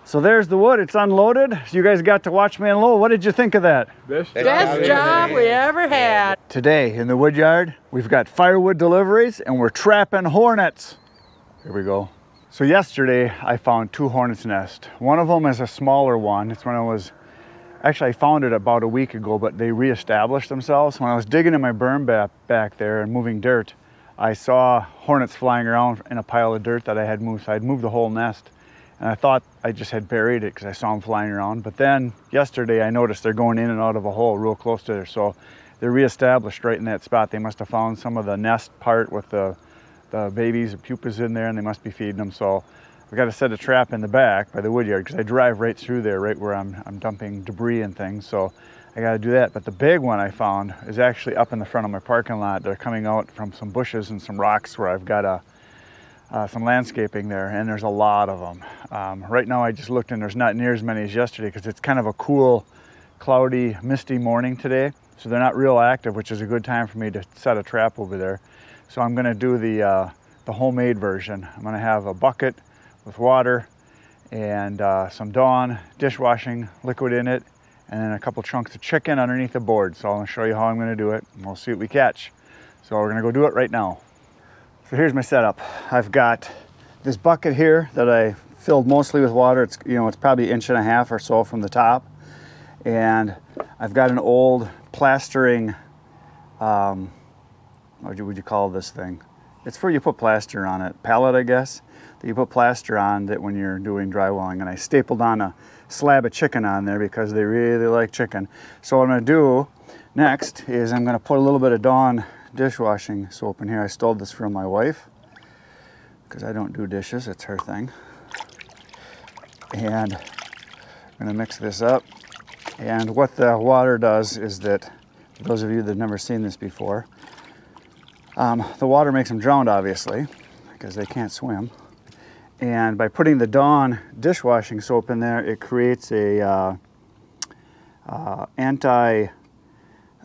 So there's the wood, it's unloaded. You guys got to watch me unload. What did you think of that? Best job we ever had. Today in the woodyard, we've got firewood deliveries and we're trapping hornets. Here we go. So yesterday I found 2 hornets' nests. One of them is a smaller one. It's when I found it about a week ago, but they reestablished themselves. When I was digging in my berm back there and moving dirt, I saw hornets flying around in a pile of dirt that I had moved. So I'd moved the whole nest. And I thought I just had buried it because I saw them flying around. But then yesterday I noticed they're going in and out of a hole real close to there. So they're reestablished right in that spot. They must have found some of the nest part with the babies, the pupas in there, and they must be feeding them. So I've got to set a trap in the back by the woodyard because I drive right through there, right where I'm dumping debris and things. So I got to do that. But the big one I found is actually up in the front of my parking lot. They're coming out from some bushes and some rocks where I've got some landscaping there, and there's a lot of them. Right now I just looked and there's not near as many as yesterday because it's kind of a cool, cloudy, misty morning today. So they're not real active, which is a good time for me to set a trap over there. So I'm gonna do the homemade version. I'm gonna have a bucket with water and some Dawn dishwashing liquid in it, and then a couple chunks of chicken underneath the board. So I'll show you how I'm gonna do it, and we'll see what we catch. So we're gonna go do it right now. So here's my setup. I've got this bucket here that I filled mostly with water. It's probably 1.5 inches or so from the top. And I've got an old plastering, what would you call this thing? It's for you put plaster on it, pallet I guess, that you put plaster on that when you're doing drywalling. And I stapled on a slab of chicken on there because they really like chicken. So what I'm gonna do next is I'm gonna put a little bit of Dawn dishwashing soap in here. I stole this from my wife because I don't do dishes, it's her thing. And I'm gonna mix this up. And what the water does is that, for those of you that have never seen this before, the water makes them drown, obviously, because they can't swim. And by putting the Dawn dishwashing soap in there, it creates a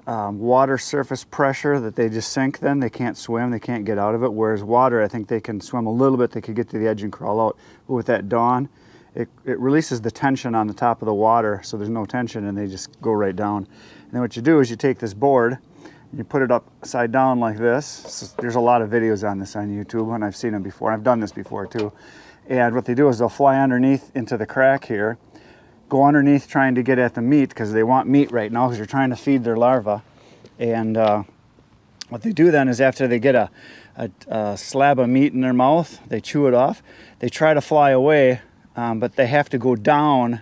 water surface pressure that they just sink then. They can't swim, they can't get out of it. Whereas water, I think they can swim a little bit, they could get to the edge and crawl out. But with that Dawn, it releases the tension on the top of the water, so there's no tension and they just go right down. And then what you do is you take this board, you put it upside down like this. So there's a lot of videos on this on YouTube, and I've seen them before. I've done this before too. And what they do is they'll fly underneath into the crack here, go underneath trying to get at the meat because they want meat right now because you're trying to feed their larvae. And what they do then is after they get a slab of meat in their mouth, they chew it off. They try to fly away, but they have to go down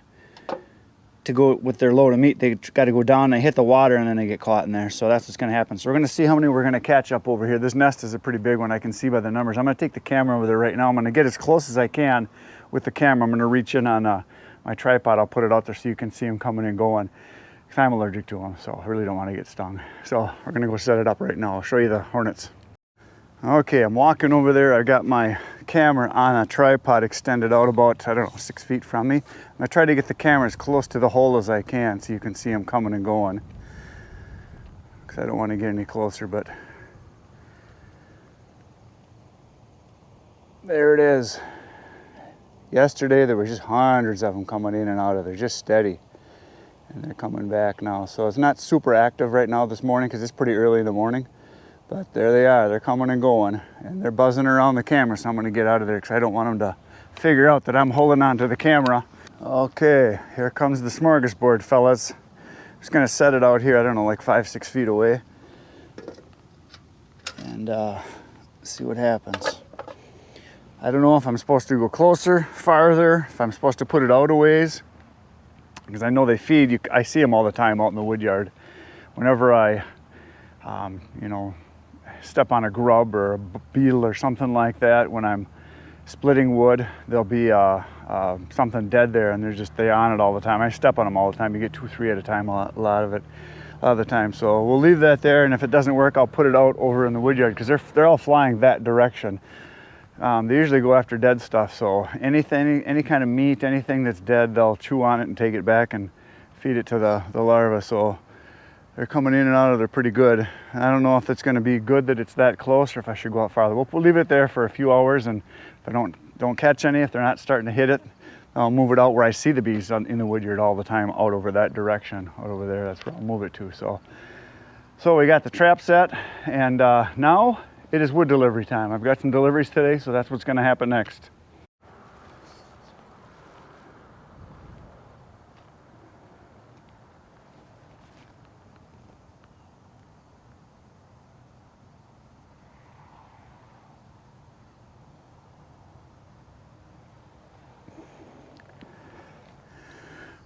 to go with their load of meat. They got to go down, they hit the water, and then they get caught in there. So that's what's going to happen. So we're going to see how many we're going to catch up over here. This nest is a pretty big one. I can see by the numbers. I'm going to take the camera over there right now. I'm going to get as close as I can with the camera. I'm going to reach in on my tripod. I'll put it out there so you can see them coming and going. I'm allergic to them, so I really don't want to get stung. So we're going to go set it up right now. I'll show you the hornets. Okay, I'm walking over there. I got my camera on a tripod extended out about, 6 feet from me. I'm gonna try to get the camera as close to the hole as I can so you can see them coming and going. Because I don't want to get any closer, but there it is. Yesterday there was just hundreds of them coming in and out of there, just steady. And they're coming back now. So it's not super active right now this morning because it's pretty early in the morning. But there they are, they're coming and going, and they're buzzing around the camera, so I'm gonna get out of there because I don't want them to figure out that I'm holding on to the camera. Okay, here comes the smorgasbord, fellas. I'm just gonna set it out here, I don't know, like 5-6 feet away. And see what happens. I don't know if I'm supposed to go closer, farther, if I'm supposed to put it out a ways. Because I know they feed, I see them all the time out in the woodyard. Whenever I, step on a grub or a beetle or something like that, when I'm splitting wood, there'll be something dead there, and they're on it all the time. I step on them all the time. You get 2-3 at a time, a lot of the time. So we'll leave that there, and if it doesn't work, I'll put it out over in the woodyard because they're all flying that direction. They usually go after dead stuff, so any kind of meat, anything that's dead, they'll chew on it and take it back and feed it to the larvae. So they're coming in and out of there pretty good. I don't know if it's going to be good that it's that close or if I should go out farther. We'll leave it there for a few hours, and if I don't catch any, if they're not starting to hit it, I'll move it out where I see the bees in the woodyard all the time, out over that direction, out over there. That's where I'll move it to. So we got the trap set, and now it is wood delivery time. I've got some deliveries today, so that's what's going to happen next.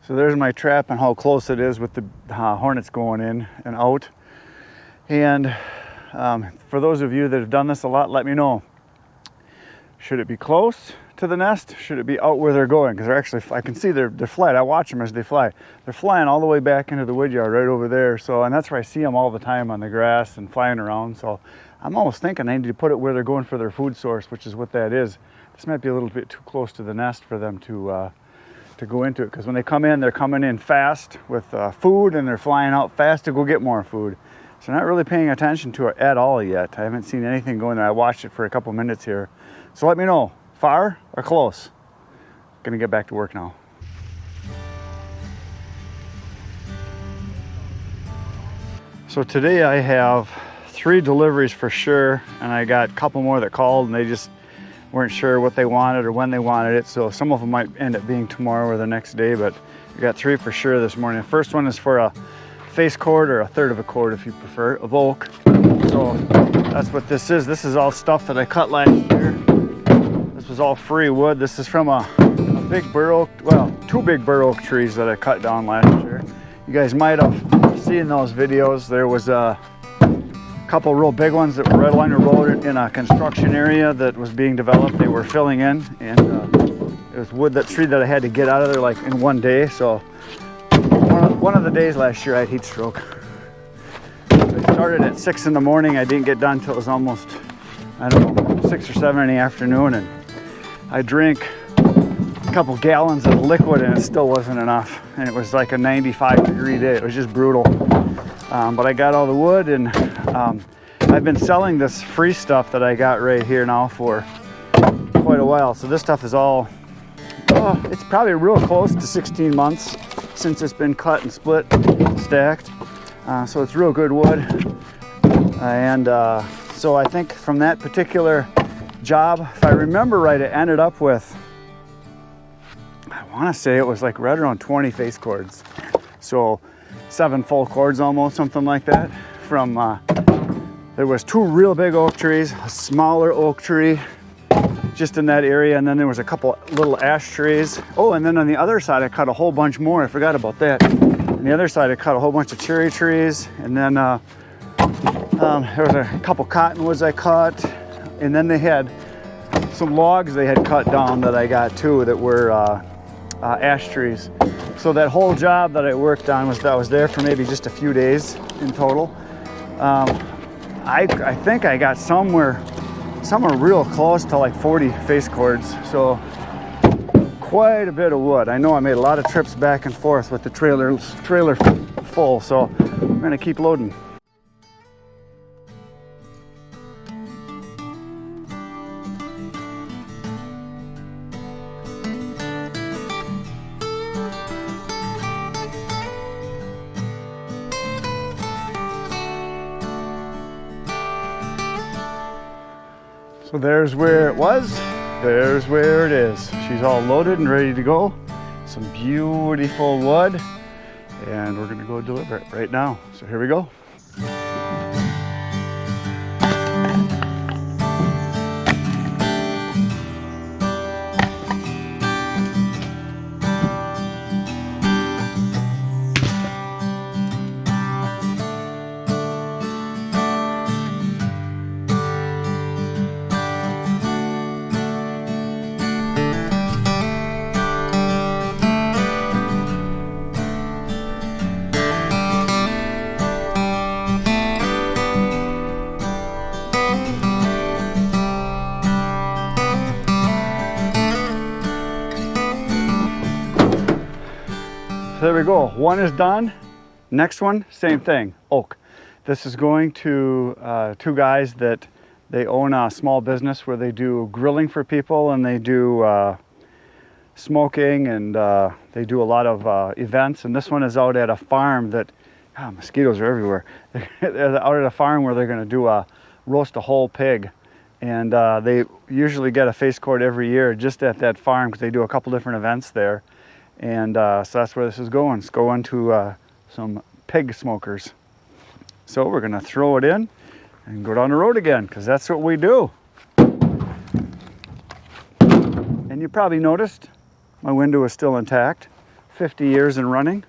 So there's my trap and how close it is with the hornets going in and out. And for those of you that have done this a lot, let me know. Should it be close to the nest? Should it be out where they're going? Because they're actually, I can see they're flying. I watch them as they fly. They're flying all the way back into the woodyard right over there. So, and that's where I see them all the time on the grass and flying around. So I'm almost thinking I need to put it where they're going for their food source, which is what that is. This might be a little bit too close to the nest for them to go into it, because when they come in, they're coming in fast with food, and they're flying out fast to go get more food. So not really paying attention to it at all yet. I haven't seen anything going there. I watched it for a couple minutes here. So let me know, far or close? Gonna get back to work now. So today I have 3 deliveries for sure, and I got a couple more that called and they just weren't sure what they wanted or when they wanted it. So some of them might end up being tomorrow or the next day, but we got 3 for sure this morning. The first one is for a face cord, or a third of a cord if you prefer, of oak. So that's what this is. This is all stuff that I cut last year. This was all free wood. This is from a big bur oak, well, 2 big bur oak trees that I cut down last year. You guys might have seen those videos. There was a couple real big ones that were Redliner Road in a construction area that was being developed. They were filling in, and it was wood, that tree that I had to get out of there like in one day. So one of the days last year I had heat stroke. I started at 6 in the morning. I didn't get done till it was almost, I don't know, 6 or 7 in the afternoon, and I drank a couple gallons of liquid and it still wasn't enough. And it was like a 95-degree day. It was just brutal. But I got all the wood, and I've been selling this free stuff that I got right here now for quite a while. So this stuff is all, it's probably real close to 16 months since it's been cut and split, stacked. So it's real good wood. And so I think from that particular job, if I remember right, it ended up with, I want to say it was like right around 20 face cords. So 7 full cords almost, something like that. From there was 2 real big oak trees, a smaller oak tree just in that area, and then there was a couple little ash trees. Oh, and then on the other side I cut a whole bunch more. I forgot about that. On the other side I cut a whole bunch of cherry trees, and then there was a couple cottonwoods I cut, and then they had some logs they had cut down that I got too that were ash trees. So that whole job that I worked on was there for maybe just a few days in total. I think I got somewhere real close to like 40 face cords. So quite a bit of wood. I know I made a lot of trips back and forth with the trailer full, so I'm gonna keep loading. So there's where it was, there's where it is. She's all loaded and ready to go. Some beautiful wood, and we're gonna go deliver it right now. So here we go. There we go, one is done. Next one, same thing, oak. This is going to 2 guys that they own a small business where they do grilling for people, and they do smoking, and they do a lot of events. And this one is out at a farm that, mosquitoes are everywhere. They're out at a farm where they're going to do roast a whole pig. And they usually get a face cord every year just at that farm because they do a couple different events there. And so that's where this is going. It's going to some pig smokers. So we're going to throw it in and go down the road again because that's what we do. And you probably noticed my window is still intact. 50 years and running.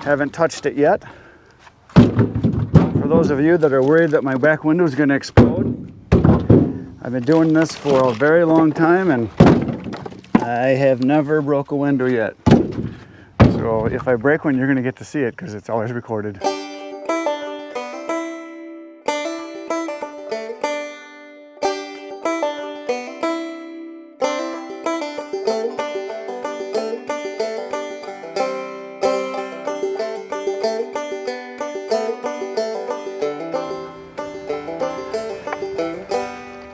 Haven't touched it yet. For those of you that are worried that my back window is going to explode, I've been doing this for a very long time and I have never broke a window yet. So if I break one, you're going to get to see it because it's always recorded.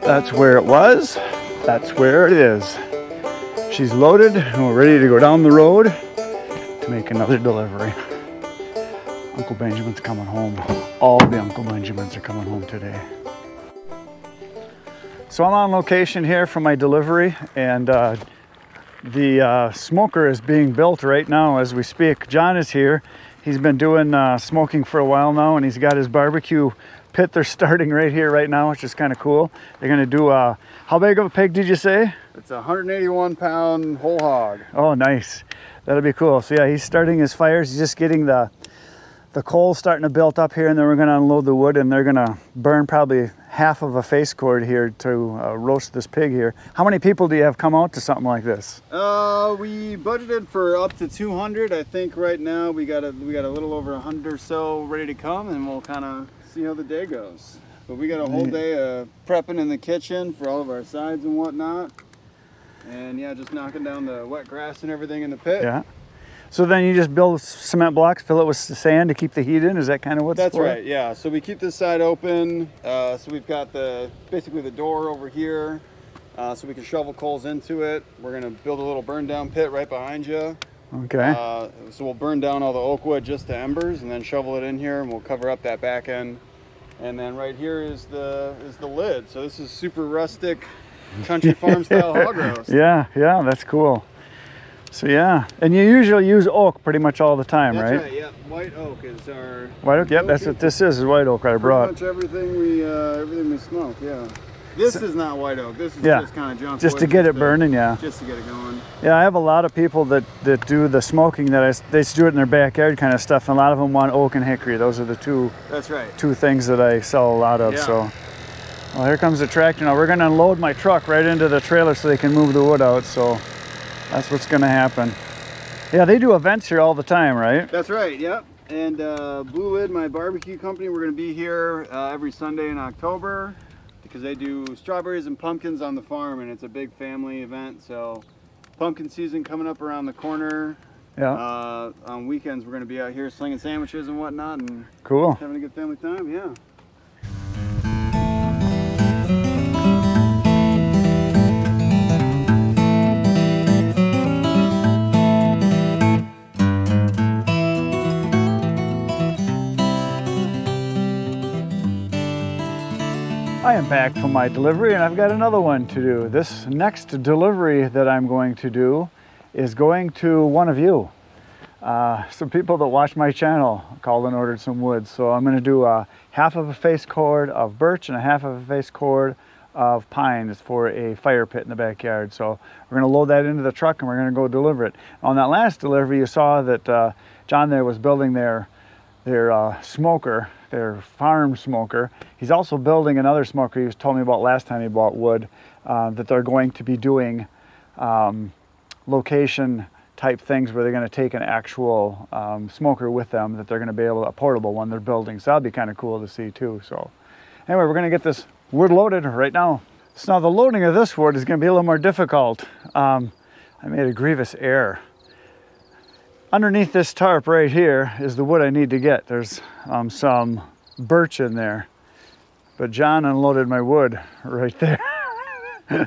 That's where it was. That's where it is. She's loaded and we're ready to go down the road to make another delivery. Uncle Benjamin's coming home. All the Uncle Benjamins are coming home today. So I'm on location here for my delivery, and the smoker is being built right now as we speak. John is here. He's been doing smoking for a while now, and he's got his barbecue pit. They're starting right here right now, which is kind of cool. They're going to do how big of a pig did you say? It's a 181-pound whole hog. Oh, nice. That'll be cool. So yeah, he's starting his fires. He's just getting the coal starting to build up here, and then we're going to unload the wood, and they're going to burn probably half of a face cord here to roast this pig here. How many people do you have come out to something like this? We budgeted for up to 200. I think right now we got a little over 100 or so ready to come, and we'll kind of see how the day goes. But we got a whole day of prepping in the kitchen for all of our sides and whatnot. And yeah, just knocking down the wet grass and everything in the pit. Yeah. So then you just build cement blocks, fill it with sand to keep the heat in? Is that kind of what's That's for? right, yeah. So we keep this side open. So we've got basically the door over here, so we can shovel coals into it. We're gonna build a little burn down pit right behind you. Okay. So we'll burn down all the oak wood just to embers and then shovel it in here, and we'll cover up that back end. And then right here is the lid. So this is super rustic, country farm style hog roast. Yeah, that's cool. So yeah, and you usually use oak pretty much all the time, That's right? right, yeah. White oak is our... White oak, yep, that's what this is white oak I brought. Pretty much everything we smoke, yeah. This is not white oak, this is Yeah, just kind of junk just wood, to get it burning, yeah. Just to get it going. Yeah, I have a lot of people that do the smoking they just do it in their backyard kind of stuff, and a lot of them want oak and hickory. Those are the two That's right. two things that I sell a lot of. Yeah. So, well, here comes the tractor now. We're going to unload my truck right into the trailer so they can move the wood out. So that's what's going to happen. Yeah, they do events here all the time, right? That's right, yep. And Blue Lid, my barbecue company, we're going to be here every Sunday in October because they do strawberries and pumpkins on the farm, and it's a big family event. So pumpkin season coming up around the corner. Yeah. On weekends, we're going to be out here slinging sandwiches and whatnot and Cool. having a good family time, yeah. I am back from my delivery and I've got another one to do. This next delivery that I'm going to do is going to one of you. Some people that watch my channel called and ordered some wood. So I'm going to do half of a face cord of birch and a half of a face cord of pine. It's for a fire pit in the backyard. So we're going to load that into the truck and we're going to go deliver it. On that last delivery you saw that John there was building their smoker, their farm smoker. He's also building another smoker he was told me about last time he bought wood, that they're going to be doing location type things where they're going to take an actual smoker with them, that they're going to be able to, a portable one they're building. So that'll be kind of cool to see too. So anyway, we're going to get this wood loaded right now. So now the loading of this wood is going to be a little more difficult. I made a grievous error. Underneath this tarp right here is the wood I need to get. There's some birch in there, but John unloaded my wood right there.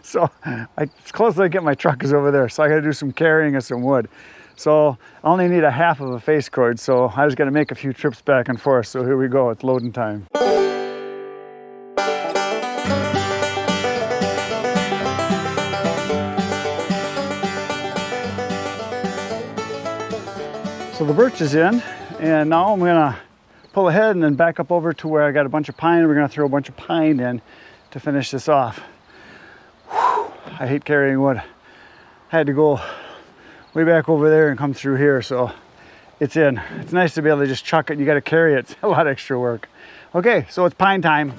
So it's close as I get my truck is over there. So I got to do some carrying of some wood. So I only need a half of a face cord. So I just got to make a few trips back and forth. So here we go. It's loading time. So the birch is in, and now I'm gonna pull ahead and then back up over to where I got a bunch of pine. We're gonna throw a bunch of pine in to finish this off. Whew, I hate carrying wood. I had to go way back over there and come through here, so it's in. It's nice to be able to just chuck it. You gotta carry it. It's a lot of extra work. Okay, so it's pine time.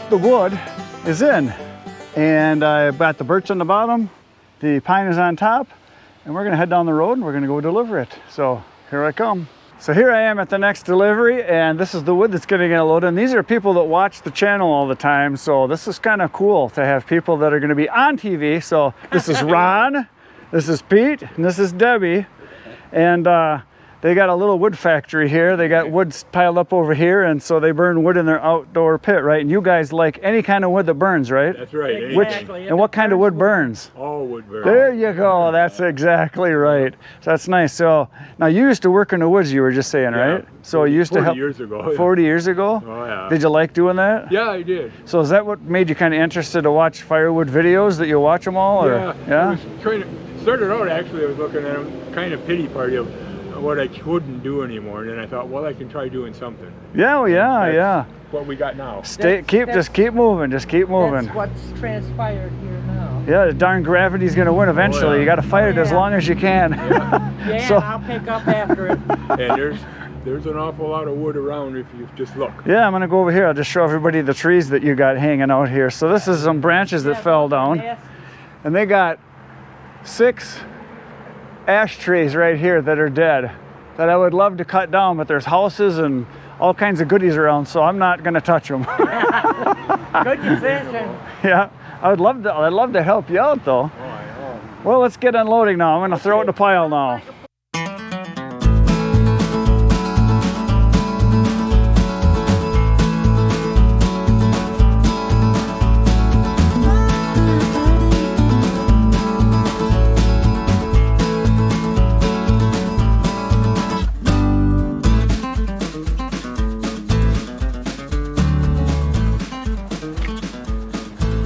The wood is in, and I've got the birch on the bottom, the pine is on top, and we're gonna head down the road and we're gonna go deliver it. So here I come. So here I am at the next delivery, and this is the wood that's gonna get loaded. And these are people that watch the channel all the time, so this is kind of cool to have people that are gonna be on TV. So this is Ron, this is Pete, and this is Debbie, and they got a little wood factory here. They got wood piled up over here, and so they burn wood in their outdoor pit, right? And you guys like any kind of wood that burns, right? That's right. Exactly. And what kind of wood burns? All wood burns. There you go. That's exactly right. So that's nice. So now you used to work in the woods, you were just saying, Yeah. right? So you used to 40 help. years ago. Yeah. 40 years ago? Oh, yeah. Did you like doing that? Yeah, I did. So is that what made you kind of interested to watch Firewood videos, that you watch them all? Or? I was trying to, started out actually, I was looking at a kind of pity party of what I couldn't do anymore, and then I thought, well, I can try doing something. Yeah, well, yeah. What we got now. Just keep moving. That's what's transpired here now. Yeah, the darn gravity's gonna win eventually. Oh, yeah. You gotta fight it as long as you can. Yeah, So- I'll pick up after it. And there's an awful lot of wood around if you just look. Yeah, I'm gonna go over here. I'll just show everybody the trees that you got hanging out here. So this is some branches that fell down, and they got 6 ash trees right here that are dead that I would love to cut down, but there's houses and all kinds of goodies around, so I'm not gonna touch them. Good decision. Yeah, I'd love to help you out though. Oh, I know. Well, let's get unloading now. I'm gonna throw it in the pile now.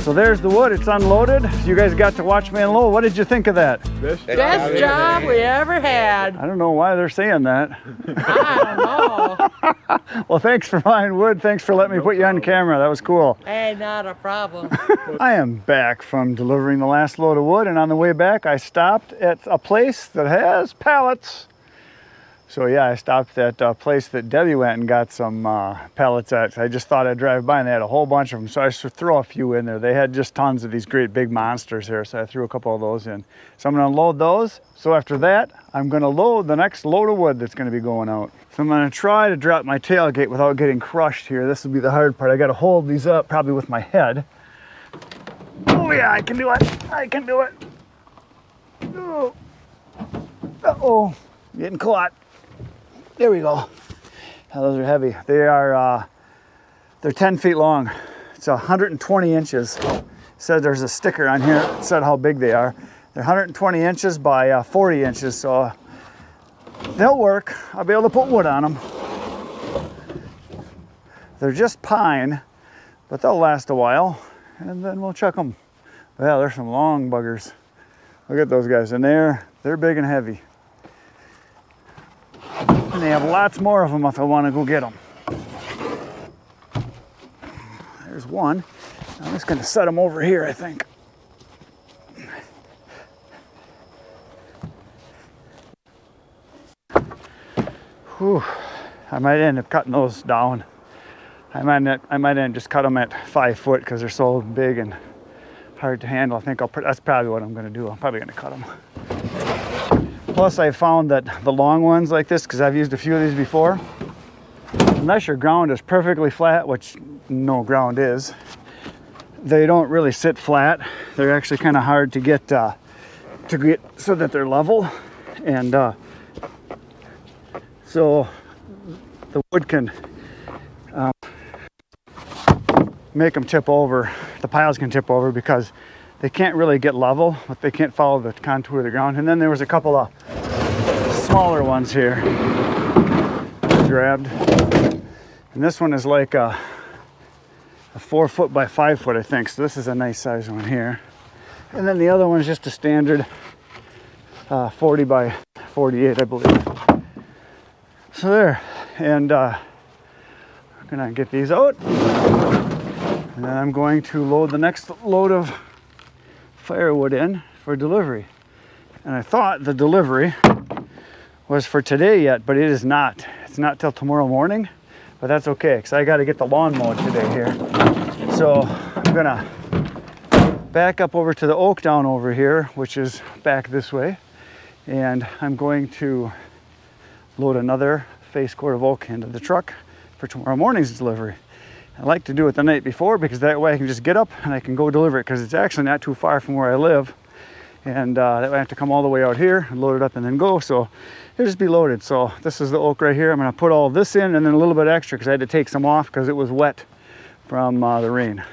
So there's the wood, it's unloaded. You guys got to watch me unload. What did you think of that? Best job we ever had. I don't know why they're saying that. I don't know. Well, thanks for buying wood. Thanks for letting me put you on camera. That was cool. Hey, not a problem. I am back from delivering the last load of wood, and on the way back I stopped at a place that has pallets. So yeah, I stopped at a place that Debbie went and got some pallets at. I just thought I'd drive by and they had a whole bunch of them, so I should throw a few in there. They had just tons of these great big monsters here, so I threw a couple of those in. So I'm gonna load those. So after that, I'm gonna load the next load of wood that's gonna be going out. So I'm gonna try to drop my tailgate without getting crushed here. This will be the hard part. I gotta hold these up probably with my head. Oh yeah, I can do it. I can do it. Oh, uh-oh, getting caught. There we go. Oh, those are heavy. They're 10 feet long. It's 120 inches. It said there's a sticker on here that said how big they are. They're 120 inches by 40 inches, so they'll work. I'll be able to put wood on them. They're just pine, but they'll last a while, and then we'll chuck them. Well, there's some long buggers. Look at those guys, and they're big and heavy. And they have lots more of them if I want to go get them. There's one. I'm just going to set them over here, I think. Whew. I might end up cutting those down. I might end just cut them at 5 foot because they're so big and hard to handle. I think that's probably what I'm going to do. I'm probably going to cut them. Plus, I found that the long ones like this, because I've used a few of these before, unless your ground is perfectly flat, which no ground is, they don't really sit flat. They're actually kind of hard to get so that they're level, and so the wood can make them tip over. The piles can tip over because they can't really get level, but they can't follow the contour of the ground. And then there was a couple of smaller ones here I grabbed, and this one is like a 4 foot by 5 foot, I think. So this is a nice size one here. And then the other one is just a standard 40 by 48, I believe. So there, and I'm gonna get these out, and then I'm going to load the next load of firewood in for delivery. And I thought the delivery was for today yet, but it is not. It's not till tomorrow morning, but that's okay, because I got to get the lawn mowed today here. So I'm gonna back up over to the oak down over here, which is back this way, and I'm going to load another face cord of oak into the truck for tomorrow morning's delivery. I like to do it the night before, because that way I can just get up and I can go deliver it, because it's actually not too far from where I live, and that way I have to come all the way out here and load it up and then go. So it'll just be loaded. So this is the oak right here. I'm going to put all this in and then a little bit extra, because I had to take some off because it was wet from the rain.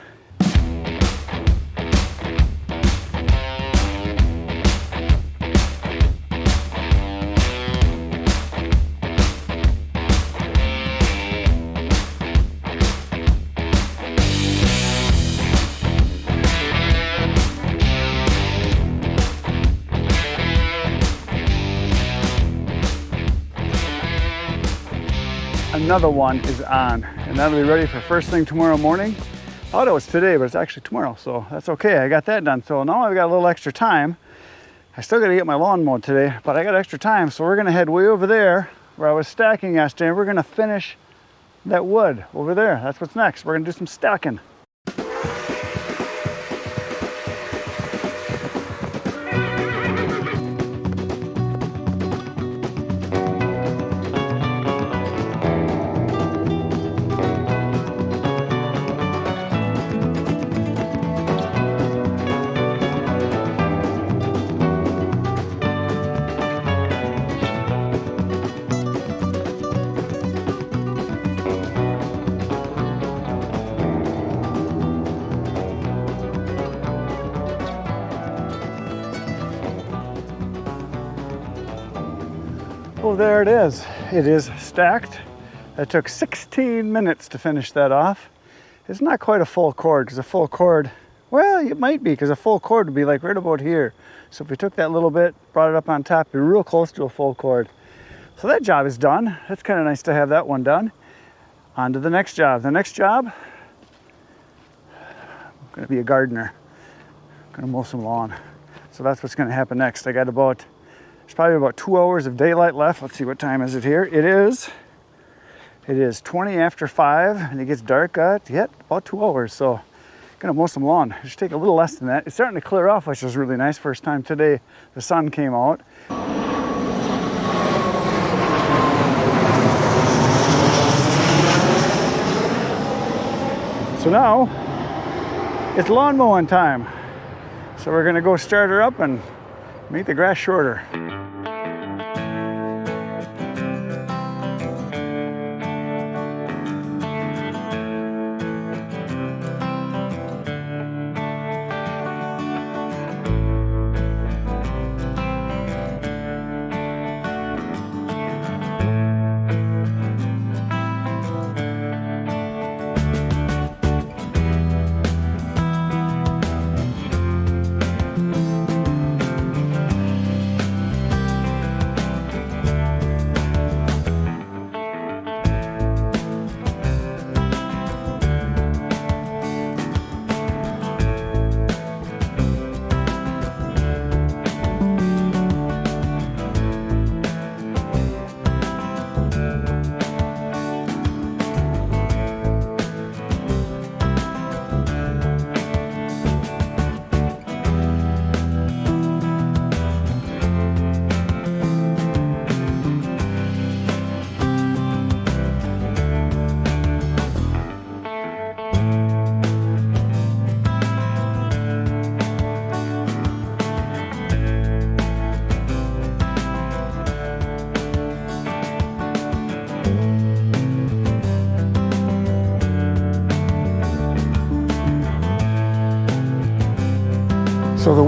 Another one is on, and that'll be ready for first thing tomorrow morning. I thought it was today, but it's actually tomorrow, so that's okay. I got that done. So now I've got a little extra time. I still got to get my lawn mowed today, but I got extra time, so we're going to head way over there where I was stacking yesterday, and we're going to finish that wood over there. That's what's next. We're going to do some stacking. Oh, there it is. It is stacked. It took 16 minutes to finish that off. It's not quite a full cord, because a full cord, well, it might be, because a full cord would be like right about here. So if we took that little bit, brought it up on top, it'd be real close to a full cord. So that job is done. It's kind of nice to have that one done. On to the next job. The next job, I'm going to be a gardener. I'm going to mow some lawn. So that's what's going to happen next. I got there's probably about 2 hours of daylight left. Let's see, what time is it here? It is 20 after 5, and it gets dark at about 2 hours. So I'm gonna mow some lawn. It should take a little less than that. It's starting to clear off, which is really nice. First time today the sun came out. So now it's lawn mowing time. So we're gonna go start her up and make the grass shorter.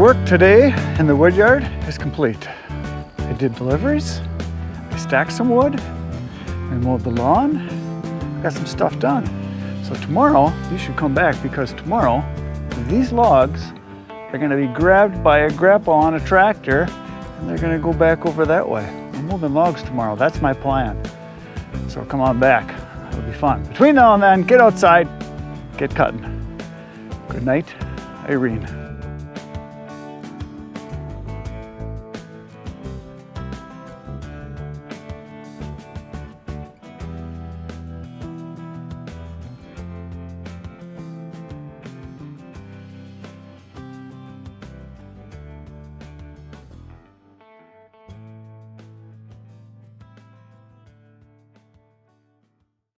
work today in the woodyard is complete. I did deliveries, I stacked some wood, I mowed the lawn, got some stuff done. So tomorrow, you should come back because tomorrow, these logs are gonna be grabbed by a grandpa on a tractor and they're gonna go back over that way. I'm moving logs tomorrow, that's my plan. So come on back, it'll be fun. Between now and then, get outside, get cutting. Good night, Irene.